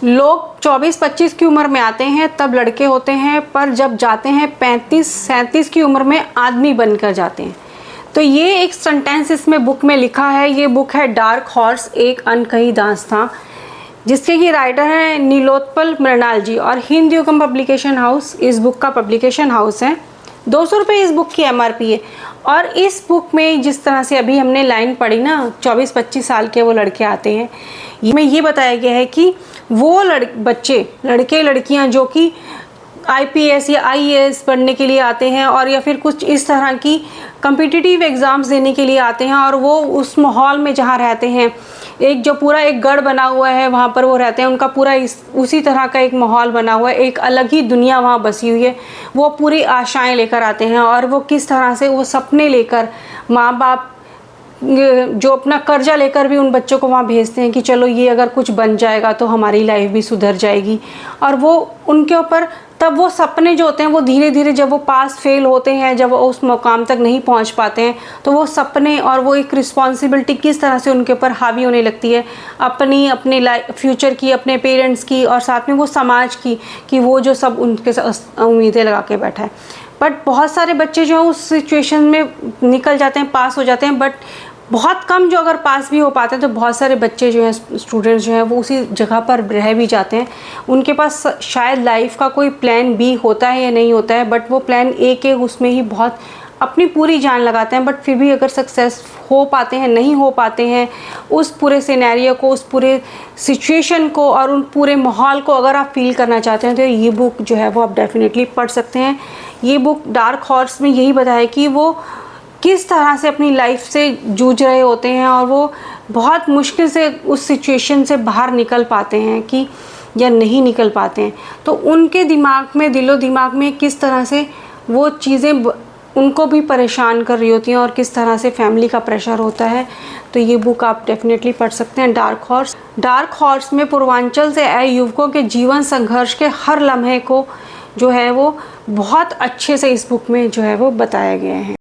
लोग 24-25 की उम्र में आते हैं तब लड़के होते हैं, पर जब जाते हैं 35-37 की उम्र में आदमी बनकर जाते हैं। तो ये एक सेंटेंस इसमें बुक में लिखा है। ये बुक है डार्क हॉर्स, एक अनकही दास्तां, जिसके की राइटर हैं नीलोत्पल मृणाल जी, और हिंद युगम पब्लिकेशन हाउस इस बुक का पब्लिकेशन हाउस है। 200 रुपये इस बुक की MRP है। और इस बुक में जिस तरह से अभी हमने लाइन पढ़ी ना, 24-25 साल के वो लड़के आते हैं, में ये बताया गया है कि वो बच्चे, लड़के लड़कियां जो कि IPS या IAS पढ़ने के लिए आते हैं, और या फिर कुछ इस तरह की कम्पिटिटिव एग्ज़ाम्स देने के लिए आते हैं, और वो उस माहौल में जहाँ रहते हैं, एक जो पूरा एक गढ़ बना हुआ है वहाँ पर वो रहते हैं, उनका पूरा उसी तरह का एक माहौल बना हुआ है, एक अलग ही दुनिया वहाँ बसी हुई है। वो पूरी आशाएं लेकर आते हैं, और वो किस तरह से वो सपने लेकर, माँ बाप जो अपना कर्जा लेकर भी उन बच्चों को वहाँ भेजते हैं कि चलो ये अगर कुछ बन जाएगा तो हमारी लाइफ भी सुधर जाएगी। और वो उनके ऊपर तब वो सपने जो होते हैं वो धीरे धीरे जब वो पास फेल होते हैं, जब वो उस मुकाम तक नहीं पहुँच पाते हैं, तो वो सपने और वो एक रिस्पॉन्सिबिलिटी किस तरह से उनके ऊपर हावी होने लगती है, अपनी लाइफ फ्यूचर की, अपने पेरेंट्स की, और साथ में वो समाज की, कि वो जो सब उनके उम्मीदें लगा के बैठा है। बट बहुत सारे बच्चे जो हैं उस सिचुएशन में निकल जाते हैं, पास हो जाते हैं, बट बहुत कम जो अगर पास भी हो पाते हैं, तो बहुत सारे बच्चे जो हैं, स्टूडेंट्स जो हैं, वो उसी जगह पर रह भी जाते हैं। उनके पास शायद लाइफ का कोई प्लान B होता है या नहीं होता है, बट वो प्लान A के उसमें ही बहुत अपनी पूरी जान लगाते हैं, बट फिर भी अगर सक्सेस हो पाते हैं, नहीं हो पाते हैं, उस पूरे सिनेरियो को, उस पूरे सिचुएशन को और उन पूरे माहौल को अगर आप फील करना चाहते हैं, तो ये बुक जो है वो आप डेफिनेटली पढ़ सकते हैं। ये बुक डार्क हॉर्स में यही बताया कि वो किस तरह से अपनी लाइफ से जूझ रहे होते हैं, और वो बहुत मुश्किल से उस सिचुएशन से बाहर निकल पाते हैं कि या नहीं निकल पाते हैं, तो उनके दिमाग में, दिलो दिमाग में किस तरह से वो चीज़ें उनको भी परेशान कर रही होती हैं, और किस तरह से फैमिली का प्रेशर होता है। तो ये बुक आप डेफिनेटली पढ़ सकते हैं, डार्क हॉर्स। डार्क हॉर्स में पूर्वांचल से आए युवकों के जीवन संघर्ष के हर लम्हे को जो है वो बहुत अच्छे से इस बुक में जो है वो बताया गया है।